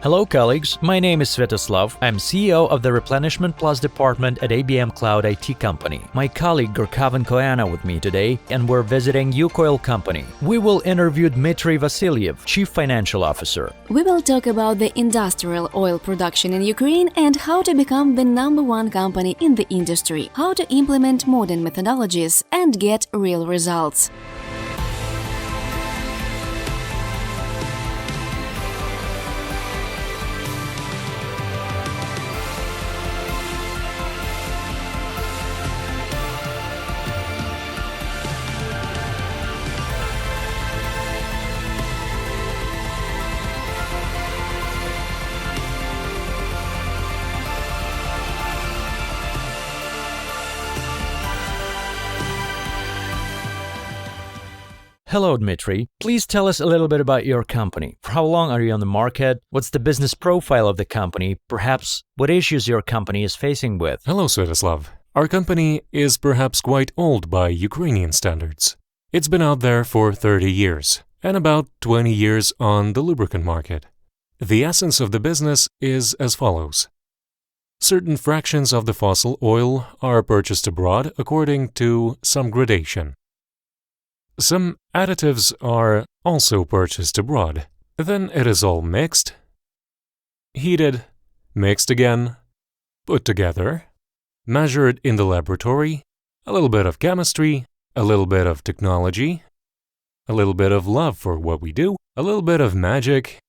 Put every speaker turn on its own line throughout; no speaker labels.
Hello colleagues, my name is Svetoslav. I'm CEO of the Replenishment Plus department at ABM Cloud IT company. My colleague Gurkavan Koyana with me today, and we're visiting Yukoil company. We will interview Dmitriy Vasiliev, Chief Financial Officer.
We will talk about the industrial oil production in Ukraine and how to become the #1 company in the industry, how to implement modern methodologies and get real results.
Hello Dmitry, please tell us a little bit about your company. For how long are you on the market? What's the business profile of the company? Perhaps what issues your company is facing with?
Hello Svetoslav. Our company is perhaps quite old by Ukrainian standards. It's been out there for 30 years and about 20 years on the lubricant market. The essence of the business is as follows. Certain fractions of the fossil oil are purchased abroad according to some gradation. Some additives are also purchased abroad. Then it is all mixed, heated, mixed again, put together, measured in the laboratory, a little bit of chemistry, a little bit of technology, a little bit of love for what we do, a little bit of magic,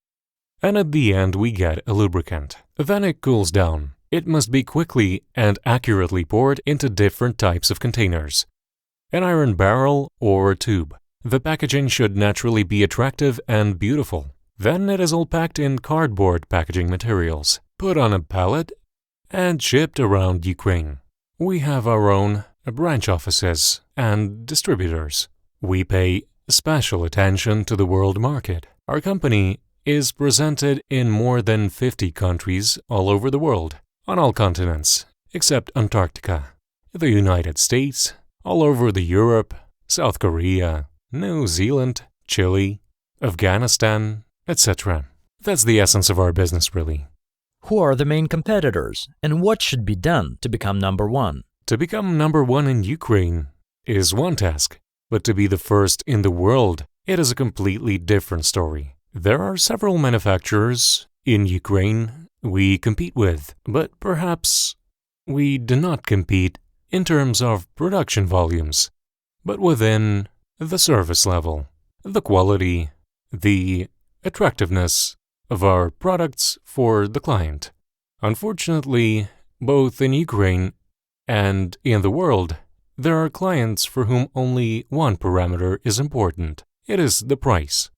and at the end we get a lubricant. Then it cools down. It must be quickly and accurately poured into different types of containers. An iron barrel or a tube. The packaging should naturally be attractive and beautiful. Then it is all packed in cardboard packaging materials, put on a pallet, and shipped around Ukraine. We have our own branch offices and distributors. We pay special attention to the world market. Our company is presented in more than 50 countries all over the world, on all continents, except Antarctica, the United States, all over Europe, South Korea, New Zealand, Chile, Afghanistan, etc. That's the essence of our business, really.
Who are the main competitors, and what should be done to become #1?
To become #1 in Ukraine is one task, but to be the first in the world, it is a completely different story. There are several manufacturers in Ukraine we compete with, but perhaps we do not compete in terms of production volumes, but within the service level, the quality, the attractiveness of our products for the client. Unfortunately, both in Ukraine and in the world, there are clients for whom only one parameter is important. It is the price.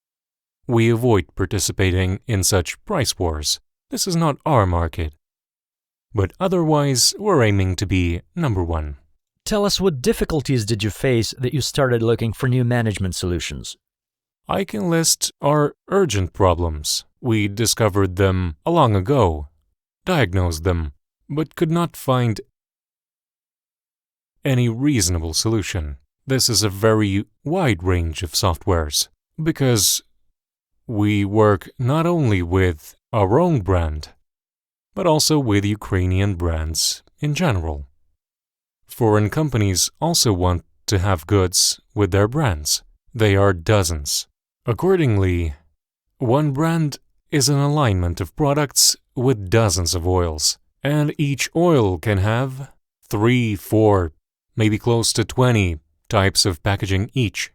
We avoid participating in such price wars. This is not our market. But otherwise, we're aiming to be #1.
Tell us, what difficulties did you face that you started looking for new management solutions?
I can list our urgent problems. We discovered them long ago, diagnosed them, but could not find any reasonable solution. This is a very wide range of softwares, because we work not only with our own brand, but also with Ukrainian brands in general. Foreign companies also want to have goods with their brands. They are dozens. Accordingly, one brand is an alignment of products with dozens of oils, and each oil can have 3, 4, maybe close to 20 types of packaging each.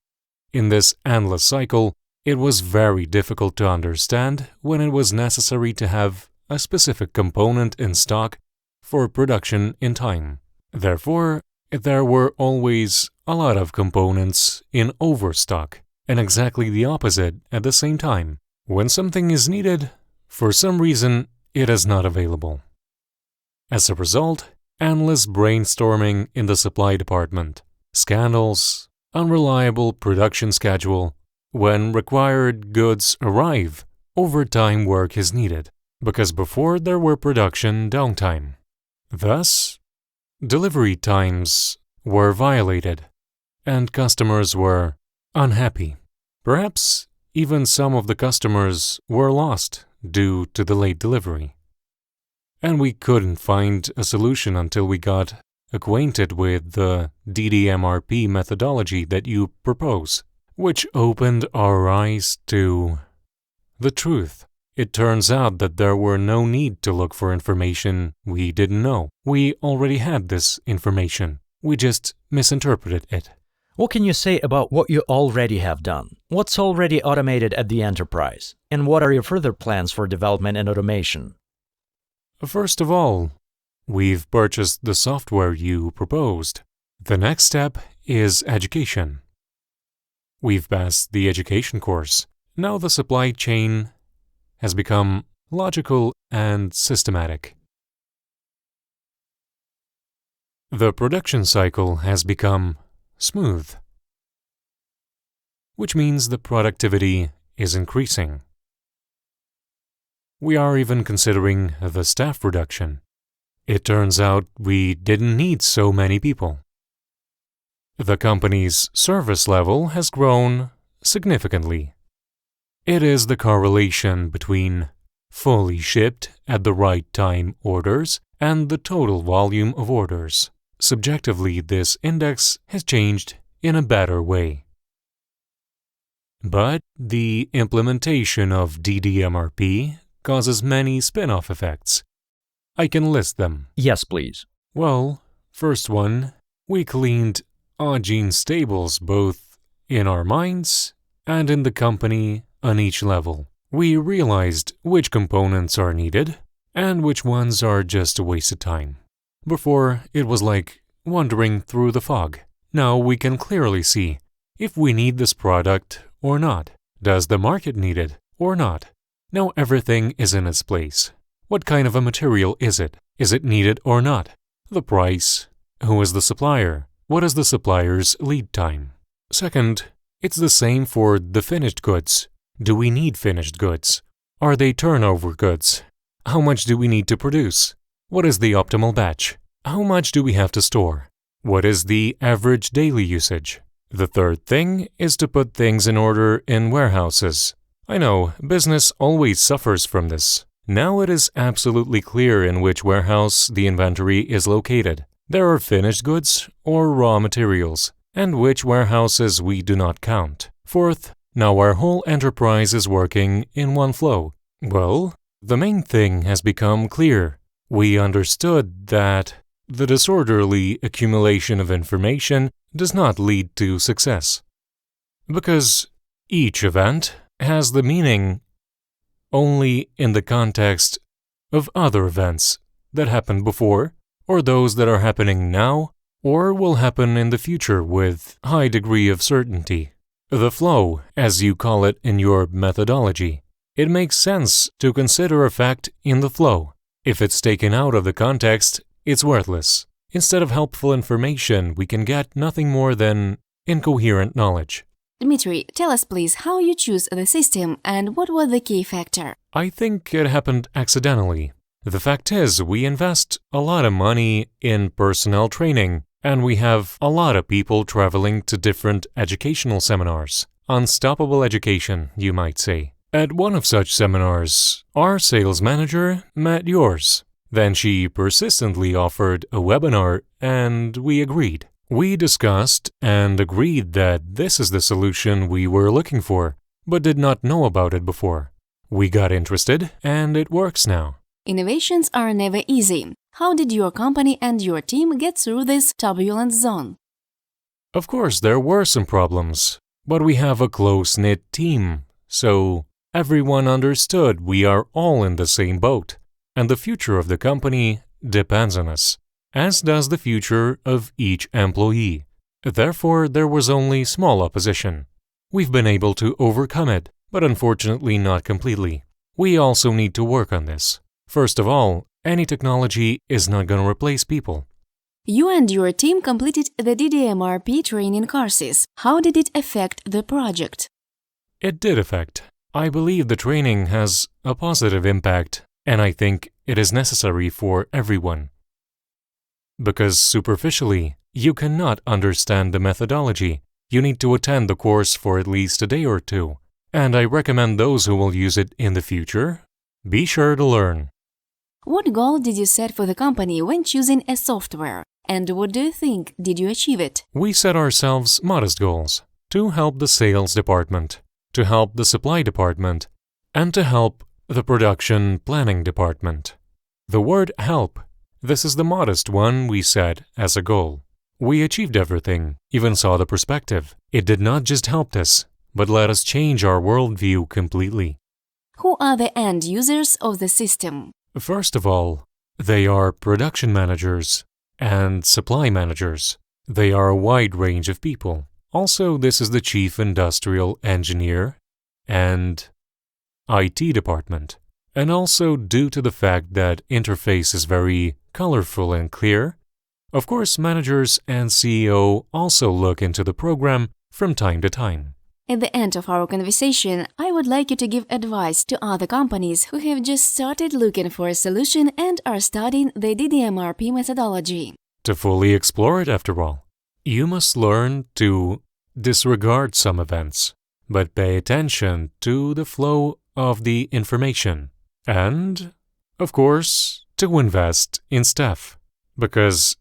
In this endless cycle, it was very difficult to understand when it was necessary to have a specific component in stock for production in time. Therefore, there were always a lot of components in overstock, and exactly the opposite at the same time. When something is needed, for some reason, it is not available. As a result, endless brainstorming in the supply department, scandals, unreliable production schedule. When required goods arrive, overtime work is needed, because before there were production downtime. Thus, delivery times were violated, and customers were unhappy. Perhaps even some of the customers were lost due to the late delivery. And we couldn't find a solution until we got acquainted with the DDMRP methodology that you propose, which opened our eyes to the truth. It turns out that there were no need to look for information we didn't know. We already had this information. We just misinterpreted it.
What can you say about what you already have done? What's already automated at the enterprise? And what are your further plans for development and automation?
First of all, we've purchased the software you proposed. The next step is education. We've passed the education course. Now the supply chain has become logical and systematic. The production cycle has become smooth, which means the productivity is increasing. We are even considering the staff reduction. It turns out we didn't need so many people. The company's service level has grown significantly. It is the correlation between fully shipped at the right time orders and the total volume of orders. Subjectively, this index has changed in a better way. But the implementation of DDMRP causes many spin-off effects. I can list them.
Yes, please.
Well, first one, we cleaned gene stables both in our minds and in the company on each level. We realized which components are needed and which ones are just a waste of time. Before, it was like wandering through the fog. Now we can clearly see if we need this product or not. Does the market need it or not? Now everything is in its place. What kind of a material is it? Is it needed or not? The price. Who is the supplier? What is the supplier's lead time? Second, it's the same for the finished goods. Do we need finished goods? Are they turnover goods? How much do we need to produce? What is the optimal batch? How much do we have to store? What is the average daily usage? The third thing is to put things in order in warehouses. I know, business always suffers from this. Now it is absolutely clear in which warehouse the inventory is located. There are finished goods or raw materials, and which warehouses we do not count. Fourth, now our whole enterprise is working in one flow. Well, the main thing has become clear. We understood that the disorderly accumulation of information does not lead to success, because each event has the meaning only in the context of other events that happened before, or those that are happening now, or will happen in the future with high degree of certainty. The flow, as you call it in your methodology, it makes sense to consider a fact in the flow. If it's taken out of the context, it's worthless. Instead of helpful information, we can get nothing more than incoherent knowledge.
Dmitry, tell us please how you choose the system and what was the key factor?
I think it happened accidentally. The fact is, we invest a lot of money in personnel training, and we have a lot of people traveling to different educational seminars. Unstoppable education, you might say. At one of such seminars, our sales manager met yours. Then she persistently offered a webinar, and we agreed. We discussed and agreed that this is the solution we were looking for, but did not know about it before. We got interested, and it works now.
Innovations are never easy. How did your company and your team get through this turbulent zone?
Of course, there were some problems, but we have a close-knit team, so everyone understood we are all in the same boat, and the future of the company depends on us, as does the future of each employee. Therefore, there was only small opposition. We've been able to overcome it, but unfortunately not completely. We also need to work on this. First of all, any technology is not going to replace people.
You and your team completed the DDMRP training courses. How did it affect the project?
It did affect. I believe the training has a positive impact, and I think it is necessary for everyone. Because superficially, you cannot understand the methodology. You need to attend the course for at least a day or two. And I recommend those who will use it in the future Be sure to learn.
What goal did you set for the company when choosing a software? And what do you think, did you achieve it?
We set ourselves modest goals to help the sales department, to help the supply department, and to help the production planning department. The word help, this is the modest one we set as a goal. We achieved everything, even saw the perspective. It did not just help us, but let us change our worldview completely.
Who are the end users of the system?
First of all, they are production managers and supply managers. They are a wide range of people. Also, this is the chief industrial engineer and IT department. And also, due to the fact that interface is very colorful and clear, of course, managers and CEO also look into the program from time to time.
At the end of our conversation, I would like you to give advice to other companies who have just started looking for a solution and are studying the DDMRP methodology.
To fully explore it, after all, you must learn to disregard some events, but pay attention to the flow of the information. And, of course, to invest in staff. Because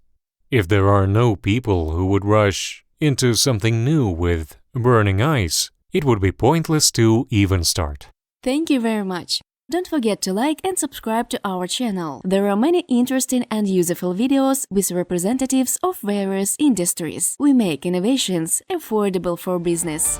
if there are no people who would rush into something new with burning eyes, it would be pointless to even start.
Thank you very much. Don't forget to like and subscribe to our channel. There are many interesting and useful videos with representatives of various industries. We make innovations affordable for business.